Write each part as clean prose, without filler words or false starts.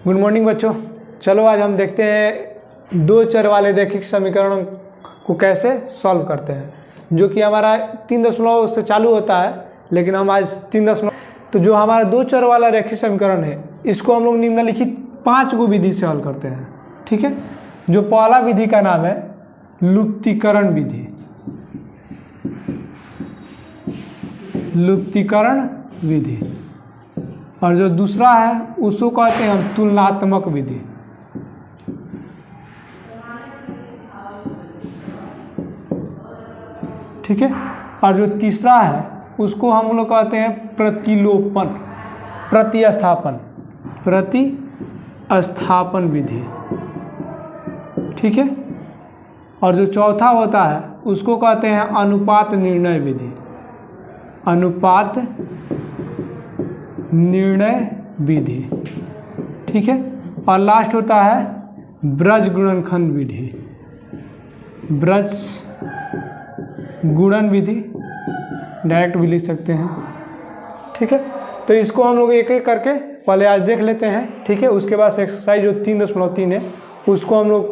Good morning बच्चों। चलो आज हम देखते हैं दो चर वाले रैखिक समीकरण को कैसे सॉल्व करते हैं, जो कि हमारा 3 से चालू होता है, लेकिन हम आज 3 तो जो हमारा दो चर वाला रैखिक समीकरण है इसको हम लोग निम्नलिखित 5 गो विधि से हल करते हैं। ठीक है, जो पहला विधि का नाम है लुप्तीकरण विधि। लुप्तीकरण विधि। और जो दूसरा है उसको कहते हैं हम तुलनात्मक विधि। ठीक है, और जो तीसरा है उसको हम लोग कहते हैं प्रतिलोपन, प्रतिस्थापन विधि। ठीक है, और जो चौथा होता है उसको कहते हैं अनुपात निर्णय विधि। अनुपात निर्णय विधि। ठीक है, और लास्ट होता है ब्रज गुणनखंड विधि। ब्रज गुणन विधि डायरेक्ट भी लिख सकते हैं। ठीक है, तो इसको हम लोग एक एक करके पहले आज देख लेते हैं। ठीक है, उसके बाद एक्सरसाइज जो 3.3 है उसको हम लोग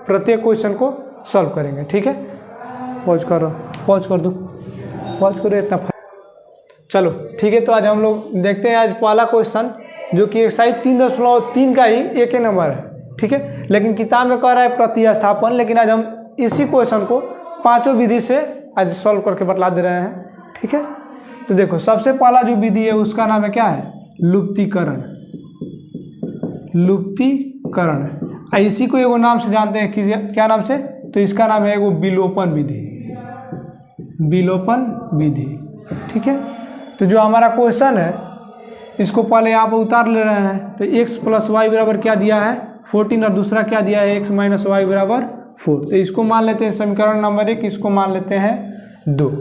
प्रत्येक क्वेश्चन को सॉल्व करेंगे। ठीक है, पॉज कर दो इतना। चलो ठीक है, तो आज हम लोग देखते हैं आज पहला क्वेश्चन, जो कि एक्सरसाइज 3.3 का ही एक नंबर है। ठीक है, लेकिन किताब में कह रहा है प्रतिस्थापन, लेकिन आज हम इसी क्वेश्चन को 5 विधि से आज सॉल्व करके बतला दे रहे हैं। ठीक है, तो देखो सबसे पहला जो विधि है उसका नाम है क्या है, लुप्तीकरण। लुप्तीकरण, इसी को एगो नाम से जानते हैं, क्या नाम से, तो इसका नाम है एगो विलोपन विधि। विलोपन विधि। ठीक है, तो जो हमारा क्वेश्चन है इसको पहले यहाँ पर उतार ले रहे हैं। तो x + y बराबर क्या दिया है 14, और दूसरा क्या दिया है x - y बराबर 4। तो इसको मान लेते हैं समीकरण नंबर 1, इसको मान लेते हैं 2।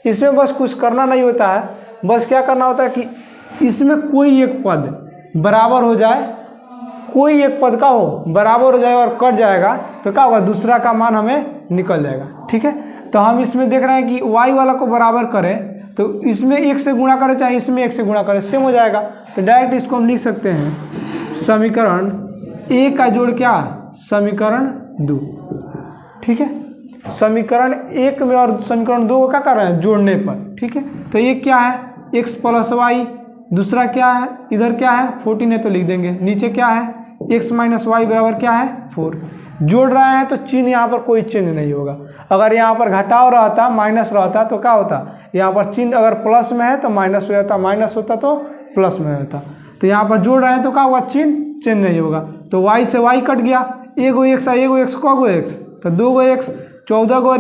इसमें बस कुछ करना नहीं होता है, बस क्या करना होता है कि इसमें कोई एक पद बराबर हो जाए, कोई एक पद का हो बराबर हो जाए और कट जाएगा तो क्या होगा, दूसरा का मान हमें निकल जाएगा। ठीक है, तो हम इसमें देख रहे हैं कि y वाला को बराबर करें तो इसमें 1 से गुणा करें चाहे इसमें 1 से गुणा करें, सेम हो जाएगा। तो डायरेक्ट इसको हम लिख सकते हैं समीकरण 1 का जोड़ क्या, समीकरण 2। ठीक है, समीकरण 1 में और समीकरण 2 को क्या कर रहे हैं, जोड़ने पर। ठीक है, तो एक क्या है x + y, दूसरा क्या है, इधर क्या है 14 है तो लिख देंगे, नीचे क्या है x - y बराबर क्या है 4। जोड़ रहे हैं तो चिन्ह यहाँ पर कोई चिन्ह नहीं होगा। अगर यहाँ पर घटाव रहता, माइनस रहता तो क्या होता, यहाँ पर चिन्ह अगर प्लस में है तो माइनस हो जाता, माइनस होता तो प्लस में होता। तो यहाँ पर जोड़ रहे हैं तो क्या हुआ, चिन्ह चेंज नहीं होगा। तो y से y कट गया, एगो x को गो x, तो 2 गो x, 14 गो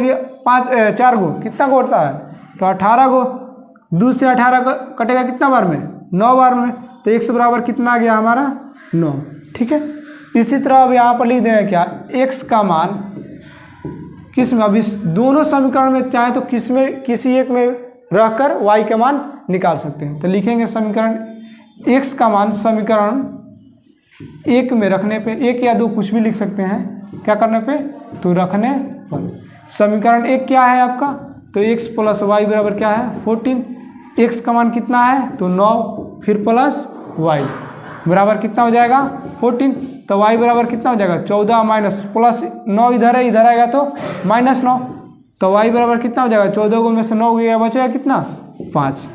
4 गो कितना गो होता है, तो 18 गो। 2 से 18 कटेगा कितना बार में, 9 बार में। तो x बराबर कितना आ गया हमारा 9। ठीक है, इसी तरह अब यहाँ पर लिख देंगे क्या, x का मान किस में, अब इस दोनों समीकरण में चाहे तो किस में, किसी एक में रहकर y का मान निकाल सकते हैं। तो लिखेंगे समीकरण x का मान समीकरण 1 में रखने पे, 1 या 2 कुछ भी लिख सकते हैं, क्या करने पे, तो रखने पर। समीकरण 1 क्या है आपका, तो x + y बराबर क्या है 14। x का मान कितना है, तो 9, फिर प्लस y बराबर कितना हो जाएगा 14। तो y बराबर कितना हो जाएगा 14 माइनस प्लस 9 इधर है, इधर आएगा तो -9। तो y बराबर कितना हो जाएगा, 14 को में से 9 गया, बचेगा कितना 5।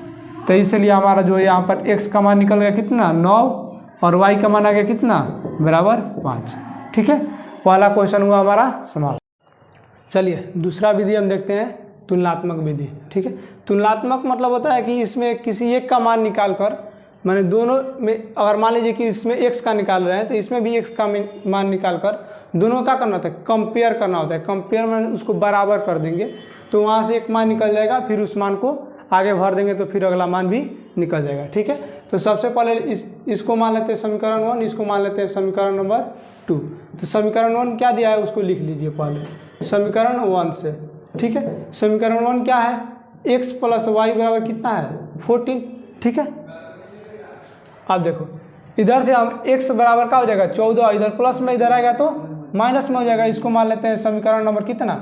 तो इसलिए हमारा जो यहाँ पर x का मान निकल गया कितना 9, और y का मान आ गया कितना बराबर 5। ठीक है, पहला क्वेश्चन हुआ हमारा समाप्त। चलिए दूसरा विधि हम देखते हैं, तुलनात्मक विधि। ठीक है, तुलनात्मक मतलब होता है कि इसमें किसी एक का मान निकाल कर, मैंने दोनों में, अगर मान लीजिए कि इसमें x का निकाल रहे हैं तो इसमें भी x का मान निकाल कर दोनों का करना होता है, कंपेयर करना होता है। कंपेयर में उसको बराबर कर देंगे तो वहाँ से एक मान निकल जाएगा, फिर उस मान को आगे भर देंगे तो फिर अगला मान भी निकल जाएगा। ठीक है, तो सबसे पहले इसको मान लेते हैं समीकरण 1, इसको मान लेते हैं समीकरण नंबर 2। तो समीकरण 1 क्या दिया है उसको लिख लीजिए पहले समीकरण 1 से। ठीक है, समीकरण 1 क्या है, x + y बराबर कितना है 14। ठीक है, अब देखो इधर से हम x बराबर क्या हो जाएगा 14, इधर प्लस में इधर आएगा तो माइनस में हो जाएगा। इसको मान लेते हैं समीकरण नंबर कितना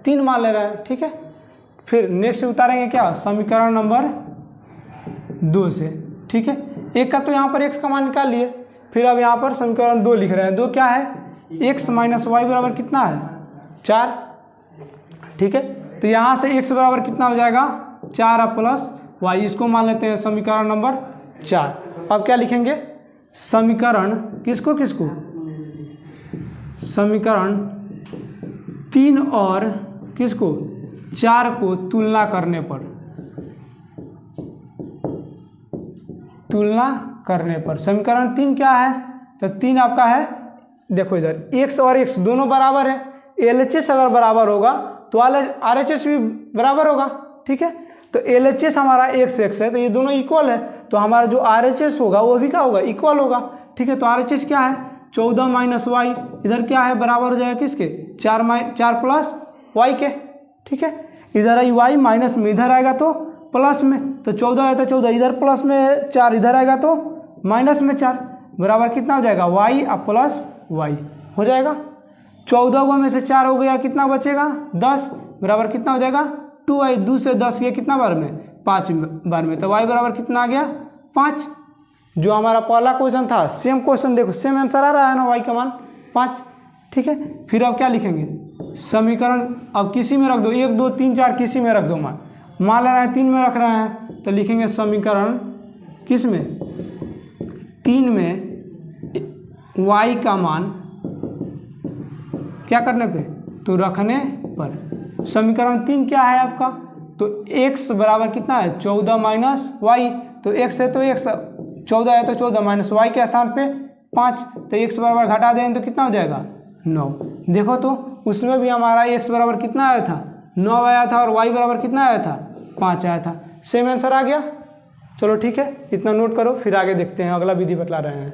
3 मान ले रहे हैं। ठीक है, फिर नेक्स्ट उतारेंगे क्या, समीकरण नंबर 2 से। ठीक है, एक का तो यहाँ पर x का मान निकाल लिए, फिर अब यहाँ पर समीकरण 2 लिख रहे हैं। 2 क्या है, x माइनस वाई बराबर कितना है 4, ठीक है। तो यहाँ से x बराबर कितना हो जाएगा 4 प्लस वाई, इसको मान लेते हैं समीकरण नंबर 4। अब क्या लिखेंगे, समीकरण किसको किसको, समीकरण 3 और किसको 4 को तुलना करने पर, तुलना करने पर समीकरण 3 क्या है, तो 3 आपका है, देखो इधर x और x दोनों बराबर है, LHS अगर बराबर होगा तो RHS भी बराबर होगा, ठीक है। तो LHS हमारा x है, तो ये दोनों इक्वल है, तो हमारा जो RHS होगा वो भी क्या होगा, इक्वल होगा, ठीक है। तो RHS क्या है 14 माइनस वाई, इधर क्या है बराबर हो जाएगा किसके 4 प्लस वाई के, ठीक है। इधर आई वाई माइनस में, इधर आएगा तो प्लस में, तो 14 है तो 14 इधर प्लस में, 4 इधर आएगा तो माइनस में 4, बराबर कितना हो जाएगा वाई अब प्लस वाई हो जाएगा। 14 में से 4 हो गया, कितना बचेगा 10, बराबर कितना हो जाएगा 2i, 2 से 10 ये कितना बार में 5 बार में, तो y बराबर कितना आ गया 5। जो हमारा पहला क्वेश्चन था सेम क्वेश्चन, देखो सेम आंसर आ रहा है ना, y का मान 5, ठीक है। फिर अब क्या लिखेंगे, समीकरण अब किसी में रख दो, 1 2 3 4 किसी में रख दो, मान ले रहे हैं 3 में रख रहे हैं, तो लिखेंगे समीकरण किस में 3 में y का मान क्या करने पे, तो रखने पर। समीकरण 3 क्या है आपका, तो x बराबर कितना है 14 माइनस वाई, तो x है तो x 14 है तो 14 माइनस वाई के स्थान पे 5, तो x बराबर घटा दें तो कितना हो जाएगा 9। देखो तो उसमें भी हमारा x बराबर कितना आया था 9 आया था, और y बराबर कितना आया था 5 आया था, सेम आंसर आ गया। चलो ठीक है, इतना नोट करो, फिर आगे देखते हैं, अगला विधि बतला रहे हैं।